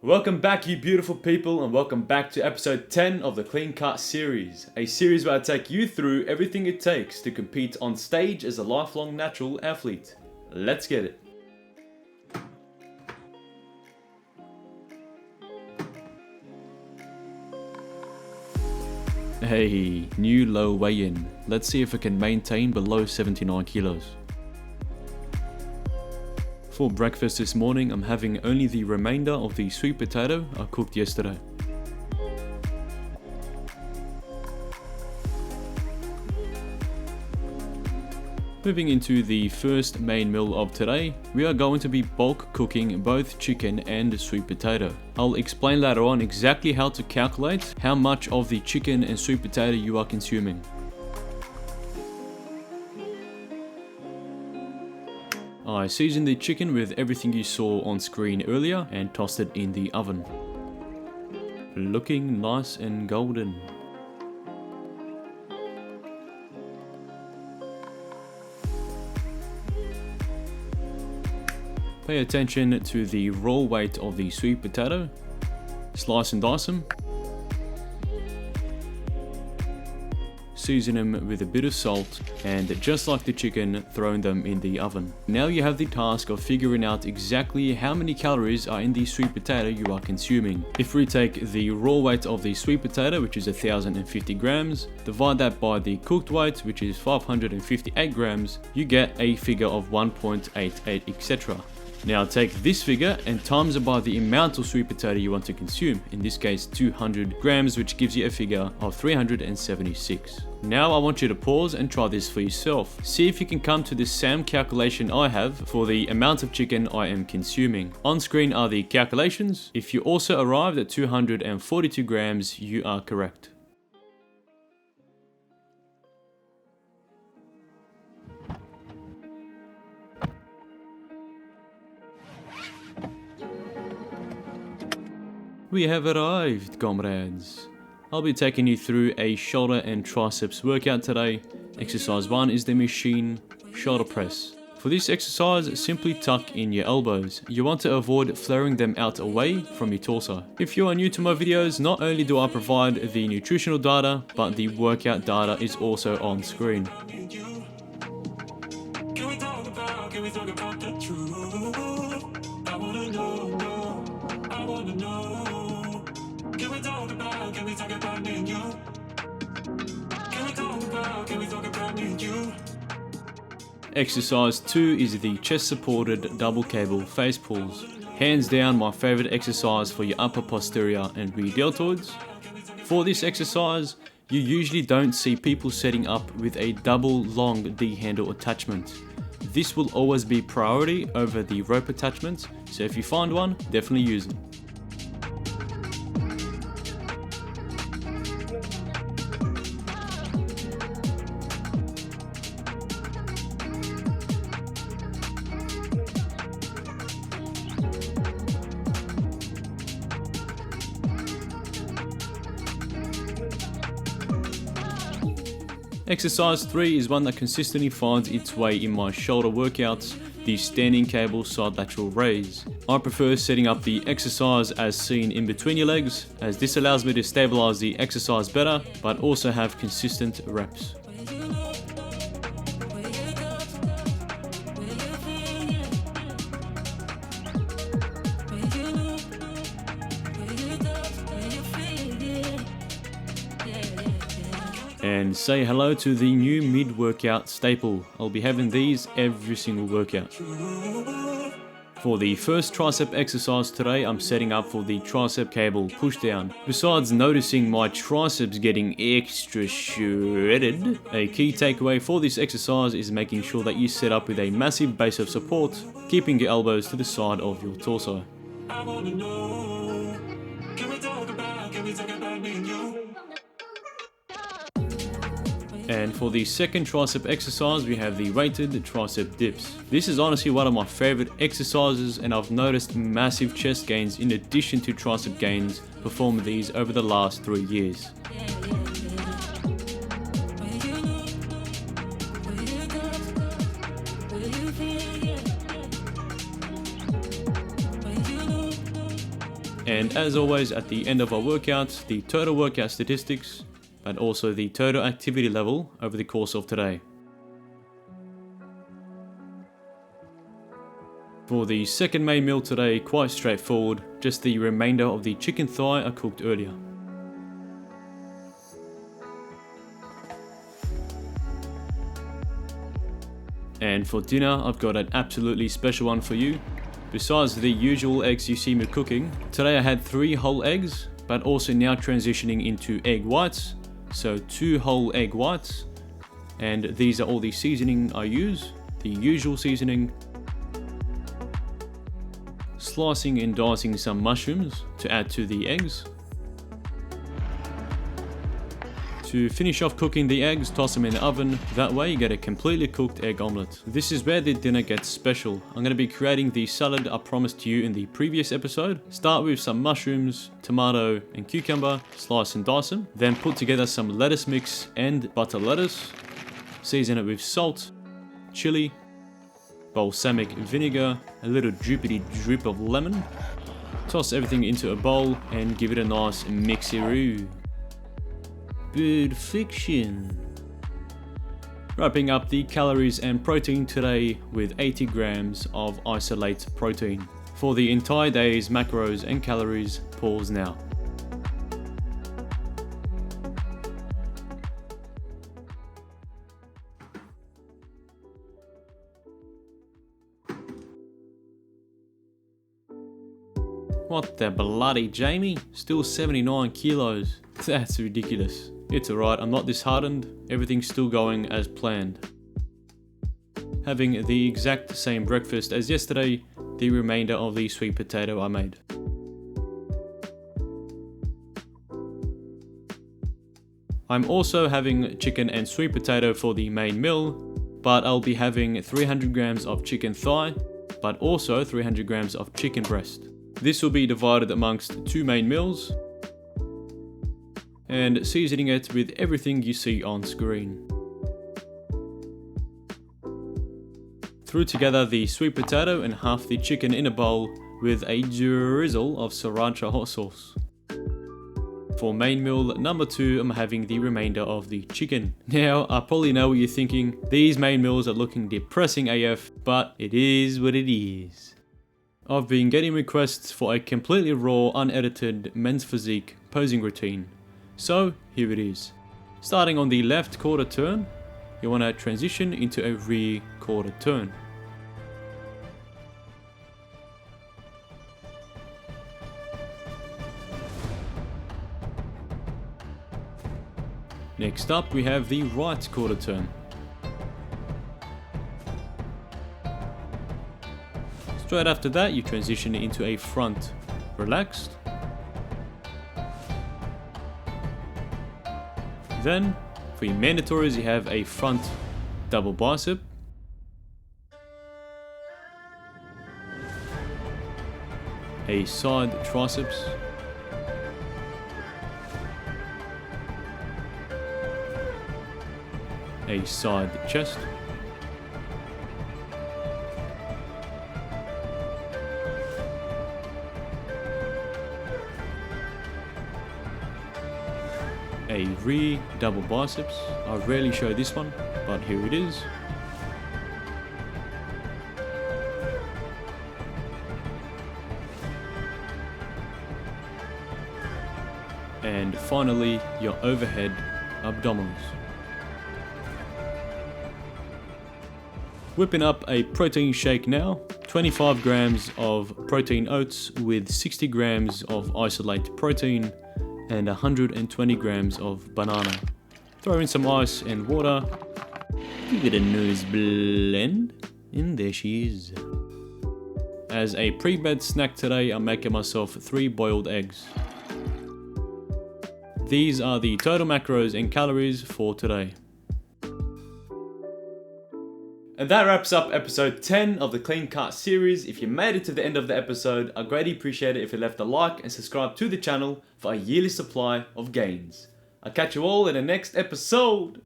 Welcome back, you beautiful people, and welcome back to episode 10 of the Clean Cut series. A series where I take you through everything it takes to compete on stage as a lifelong natural athlete. Let's get it. Hey, new low weigh-in. Let's see if I can maintain below 79 kilos. For breakfast this morning, I'm having only the remainder of the sweet potato I cooked yesterday. Moving into the first main meal of today, we are going to be bulk cooking both chicken and sweet potato. I'll explain later on exactly how to calculate how much of the chicken and sweet potato you are consuming. I seasoned the chicken with everything you saw on screen earlier and tossed it in the oven. Looking nice and golden. Pay attention to the raw weight of the sweet potato. Slice and dice them. Season them with a bit of salt, and just like the chicken, throwing them in the oven. Now you have the task of figuring out exactly how many calories are in the sweet potato you are consuming. If we take the raw weight of the sweet potato, which is 1050 grams, divide that by the cooked weight, which is 558 grams, you get a figure of 1.88, etc. Now take this figure and times it by the amount of sweet potato you want to consume, in this case 200 grams, which gives you a figure of 376. Now I want you to pause and try this for yourself. See if you can come to the same calculation I have for the amount of chicken I am consuming. On screen are the calculations. If you also arrived at 242 grams, you are correct. We have arrived, comrades. I'll be taking you through a shoulder and triceps workout today. Exercise 1 is the machine shoulder press. For this exercise, simply tuck in your elbows. You want to avoid flaring them out away from your torso. If you are new to my videos, not only do I provide the nutritional data, but the workout data is also on screen. Exercise 2 is the chest supported double cable face pulls. Hands down my favorite exercise for your upper posterior and rear deltoids. For this exercise, you usually don't see people setting up with a double long D-handle attachment. This will always be priority over the rope attachment, so if you find one, definitely use it. Exercise 3 is one that consistently finds its way in my shoulder workouts, the standing cable side lateral raise. I prefer setting up the exercise as seen in between your legs, as this allows me to stabilize the exercise better, but also have consistent reps. And say hello to the new mid-workout staple. I'll be having these every single workout. For the first tricep exercise today, I'm setting up for the tricep cable pushdown. Besides noticing my triceps getting extra shredded, a key takeaway for this exercise is making sure that you set up with a massive base of support, keeping your elbows to the side of your torso. And for the second tricep exercise, we have the weighted tricep dips. This is honestly one of my favorite exercises, and I've noticed massive chest gains in addition to tricep gains performing these over the last 3 years. And as always, at the end of our workouts, the total workout statistics, but also the total activity level over the course of today. For the second main meal today, quite straightforward, just the remainder of the chicken thigh I cooked earlier. And for dinner, I've got an absolutely special one for you. Besides the usual eggs you see me cooking, today I had 3 whole eggs, but also now transitioning into egg whites. So 2 whole egg whites, and these are all the seasoning I use, the usual seasoning. Slicing and dicing some mushrooms to add to the eggs. To finish off cooking the eggs, toss them in the oven. That way you get a completely cooked egg omelette. This is where the dinner gets special. I'm going to be creating the salad I promised you in the previous episode. Start with some mushrooms, tomato and cucumber, slice and dice them. Then put together some lettuce mix and butter lettuce. Season it with salt, chili, balsamic vinegar, a little drippity drip of lemon. Toss everything into a bowl and give it a nice mixeroo. Perfection. Wrapping up the calories and protein today with 80 grams of isolate protein. For the entire day's macros and calories, pause now. What the bloody Jamie? Still 79 kilos. That's ridiculous. It's alright, I'm not disheartened. Everything's still going as planned. Having the exact same breakfast as yesterday, the remainder of the sweet potato I made. I'm also having chicken and sweet potato for the main meal, but I'll be having 300 grams of chicken thigh, but also 300 grams of chicken breast. This will be divided amongst 2 main meals, and seasoning it with everything you see on screen. Threw together the sweet potato and half the chicken in a bowl with a drizzle of sriracha hot sauce. For main meal number 2, I'm having the remainder of the chicken. Now, I probably know what you're thinking, these main meals are looking depressing AF, but it is what it is. I've been getting requests for a completely raw, unedited men's physique posing routine. So here it is. Starting on the left quarter turn, you want to transition into a rear quarter turn. Next up we have the right quarter turn. Straight after that you transition into a front relaxed. Then, for your mandatories, you have a front double bicep, a side triceps, a side chest, a rear double biceps. I rarely show this one, but here it is. And finally, your overhead abdominals. Whipping up a protein shake now. 25 grams of protein oats with 60 grams of isolate protein and 120 grams of banana. Throw in some ice and water. Give it a nose blend. And there she is. As a pre-bed snack today, I'm making myself 3 boiled eggs. These are the total macros and calories for today. And that wraps up episode 10 of the Clean Cut series. If you made it to the end of the episode, I'd greatly appreciate it if you left a like and subscribe to the channel for a yearly supply of gains. I'll catch you all in the next episode.